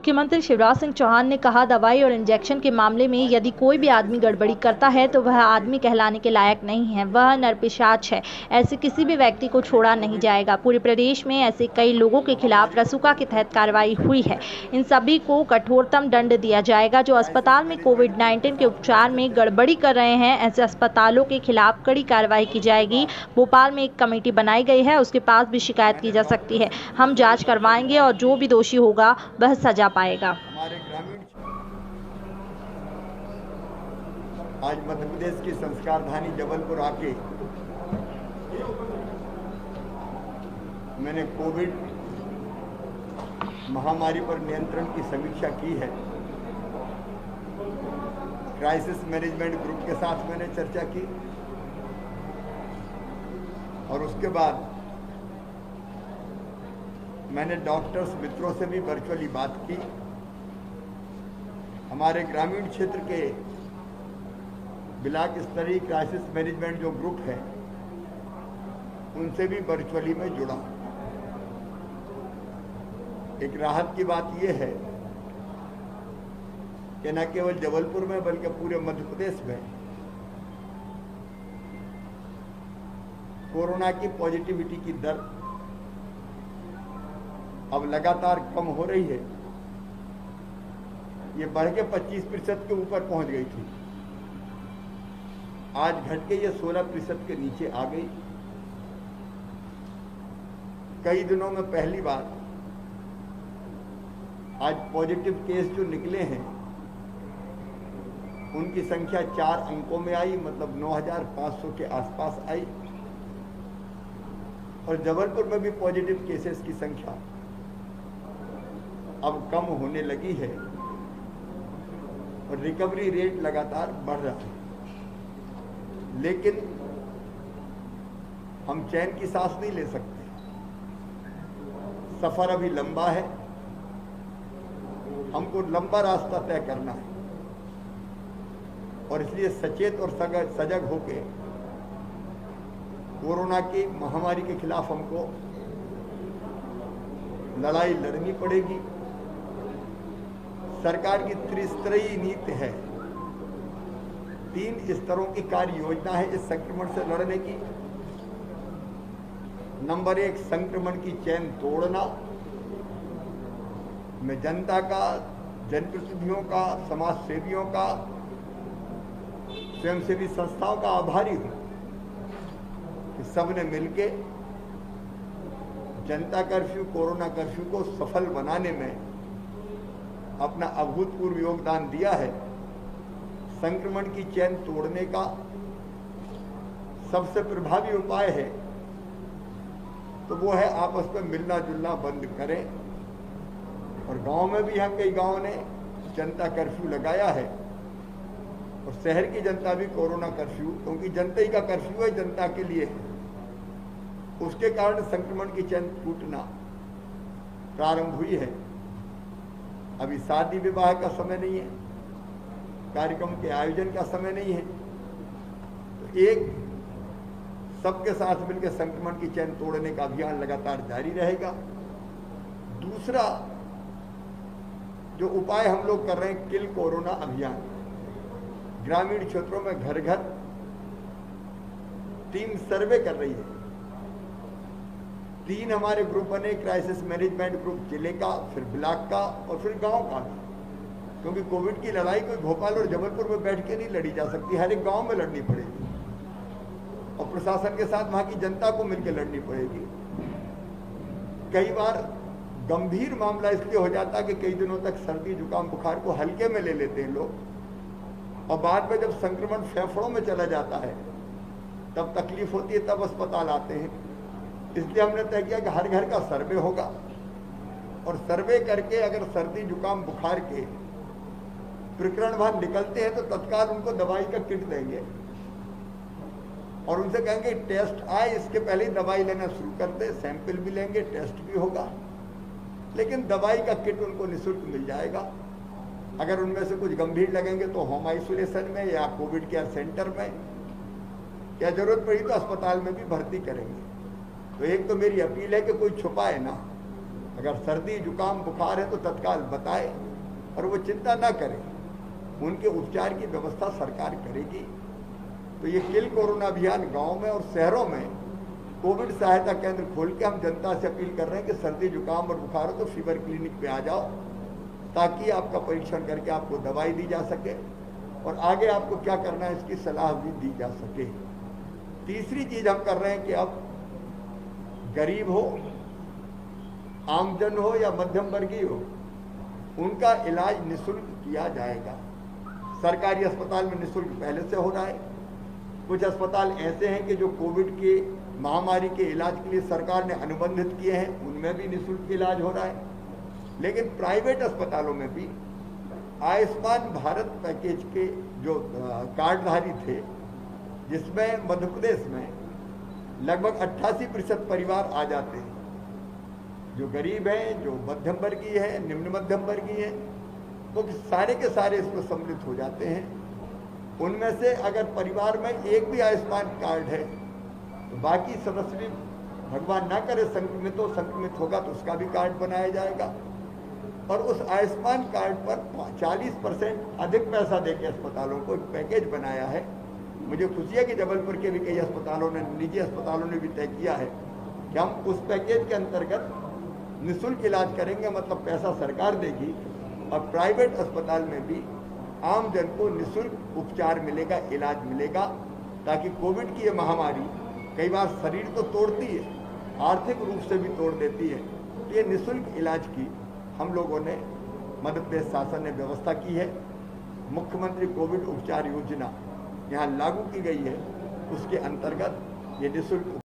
मुख्यमंत्री शिवराज सिंह चौहान ने कहा, दवाई और इंजेक्शन के मामले में यदि कोई भी आदमी गड़बड़ी करता है तो वह आदमी कहलाने के लायक नहीं है, वह नरपिशाच है। ऐसे किसी भी व्यक्ति को छोड़ा नहीं जाएगा। पूरे प्रदेश में ऐसे कई लोगों के खिलाफ रसूखा के तहत कार्रवाई हुई है। इन सभी को कठोरतम दंड दिया जाएगा। जो अस्पताल में कोविड-19 के उपचार में गड़बड़ी कर रहे हैं, ऐसे अस्पतालों के खिलाफ कड़ी कार्रवाई की जाएगी। भोपाल में एक कमेटी बनाई गई है, उसके पास भी शिकायत की जा सकती है। हम जांच करवाएंगे और जो भी दोषी होगा वह सजा पाएगा। हमारे ग्रामीण आज मध्य प्रदेश की संस्कार धानी जबलपुर आके मैंने कोविड महामारी पर नियंत्रण की समीक्षा की है। क्राइसिस मैनेजमेंट ग्रुप के साथ मैंने चर्चा की और उसके बाद मैंने डॉक्टर्स मित्रों से भी वर्चुअली बात की। हमारे ग्रामीण क्षेत्र के ब्लॉक स्तरीय क्राइसिस मैनेजमेंट जो ग्रुप है उनसे भी वर्चुअली में जुड़ा। एक राहत की बात यह है कि न केवल जबलपुर में बल्कि पूरे मध्य प्रदेश में कोरोना की पॉजिटिविटी की दर अब लगातार कम हो रही है। ये बढ़ के 25% के ऊपर पहुंच गई थी, आज घट के ये 16% के नीचे आ गई। कई दिनों में पहली बार आज पॉजिटिव केस जो निकले हैं उनकी संख्या 4 अंकों में आई, मतलब 9,500 के आसपास आई। और जबलपुर में भी पॉजिटिव केसेस की संख्या अब कम होने लगी है और रिकवरी रेट लगातार बढ़ रहा है। लेकिन हम चैन की सांस नहीं ले सकते। सफर अभी लंबा है, हमको लंबा रास्ता तय करना है और इसलिए सचेत और सजग होकर कोरोना की महामारी के खिलाफ हमको लड़ाई लड़नी पड़ेगी। सरकार की त्रिस्तरीय नीति है, 3 स्तरों की कार्य योजना है इस संक्रमण से लड़ने की। नंबर 1, संक्रमण की चेन तोड़ना। मैं जनता का, जनप्रतिनिधियों का, समाज सेवियों का, स्वयंसेवी संस्थाओं का आभारी हूं कि सबने मिलके जनता कर्फ्यू, कोरोना कर्फ्यू को सफल बनाने में अपना अभूतपूर्व योगदान दिया है। संक्रमण की चेन तोड़ने का सबसे प्रभावी उपाय है तो वो है आपस में मिलना जुलना बंद करें। और गांव में भी यहाँ कई गांवों ने जनता कर्फ्यू लगाया है और शहर की जनता भी कोरोना कर्फ्यू, क्योंकि जनता ही का कर्फ्यू है, जनता के लिए है, उसके कारण संक्रमण की चेन टूटना प्रारंभ हुई है। अभी शादी विवाह का समय नहीं है, कार्यक्रम के आयोजन का समय नहीं है। तो एक सबके साथ मिलकर संक्रमण की चेन तोड़ने का अभियान लगातार जारी रहेगा। दूसरा जो उपाय हम लोग कर रहे हैं, किल कोरोना अभियान। ग्रामीण क्षेत्रों में घर घर टीम सर्वे कर रही है। 3 हमारे ग्रुप बने, क्राइसिस मैनेजमेंट ग्रुप जिले का, फिर ब्लॉक का और फिर गांव का भी, क्योंकि कोविड की लड़ाई कोई भोपाल और जबलपुर में बैठ के नहीं लड़ी जा सकती, हर एक गांव में लड़नी पड़ेगी और प्रशासन के साथ वहां की जनता को मिलकर लड़नी पड़ेगी। कई बार गंभीर मामला इसलिए हो जाता है कि कई दिनों तक सर्दी जुकाम बुखार को हल्के में ले लेते हैं लोग और बाद में जब संक्रमण फेफड़ों में चला जाता है तब तकलीफ होती है, तब अस्पताल आते हैं। इसलिए हमने तय किया कि हर घर का सर्वे होगा और सर्वे करके अगर सर्दी जुकाम बुखार के प्रकरण वहां निकलते हैं तो तत्काल उनको दवाई का किट देंगे और उनसे कहेंगे टेस्ट आए, इसके पहले ही दवाई लेना शुरू कर दे। सैंपल भी लेंगे, टेस्ट भी होगा, लेकिन दवाई का किट उनको निःशुल्क मिल जाएगा। अगर उनमें से कुछ गंभीर लगेंगे तो होम आइसोलेशन में या कोविड केयर सेंटर में, या जरूरत पड़ी तो अस्पताल में भी भर्ती करेंगे। तो एक तो मेरी अपील है कि कोई छुपाए ना, अगर सर्दी जुकाम बुखार है तो तत्काल बताए और वो चिंता ना करें, उनके उपचार की व्यवस्था सरकार करेगी। तो ये किल कोरोना अभियान गांव में और शहरों में कोविड सहायता केंद्र खोल के हम जनता से अपील कर रहे हैं कि सर्दी जुकाम और बुखार हो तो फीवर क्लिनिक पे आ जाओ, ताकि आपका परीक्षण करके आपको दवाई दी जा सके और आगे आपको क्या करना है इसकी सलाह भी दी जा सके। तीसरी चीज हम कर रहे हैं कि अब गरीब हो, आमजन हो या मध्यम वर्गीय हो, उनका इलाज निःशुल्क किया जाएगा। सरकारी अस्पताल में निःशुल्क पहले से हो रहा है। कुछ अस्पताल ऐसे हैं कि जो कोविड के महामारी के इलाज के लिए सरकार ने अनुबंधित किए हैं, उनमें भी निःशुल्क इलाज हो रहा है। लेकिन प्राइवेट अस्पतालों में भी आयुष्मान भारत पैकेज के जो कार्डधारी थे, जिसमें मध्य प्रदेश में लगभग 88% परिवार आ जाते हैं, जो गरीब हैं, जो मध्यम वर्गीय है, निम्न मध्यम वर्गीय है, तो सारे के सारे इसमें सम्मिलित हो जाते हैं। उनमें से अगर परिवार में एक भी आयुष्मान कार्ड है तो बाकी सदस्य भी, भगवान ना करे संक्रमित होगा तो उसका भी कार्ड बनाया जाएगा और उस आयुष्मान कार्ड पर 40% अधिक पैसा देके अस्पतालों को एक पैकेज बनाया है। मुझे खुशी है कि जबलपुर के भी कई अस्पतालों ने, निजी अस्पतालों ने भी तय किया है कि हम उस पैकेज के अंतर्गत निःशुल्क इलाज करेंगे, मतलब पैसा सरकार देगी और प्राइवेट अस्पताल में भी आम जन को निःशुल्क उपचार मिलेगा, इलाज मिलेगा, ताकि कोविड की ये महामारी कई बार शरीर तो तोड़ती है, आर्थिक रूप से भी तोड़ देती है। तो ये निःशुल्क इलाज की हम लोगों ने, मध्य प्रदेश शासन ने व्यवस्था की है। मुख्यमंत्री कोविड उपचार योजना यहाँ लागू की गई है, उसके अंतर्गत ये निःशुल्क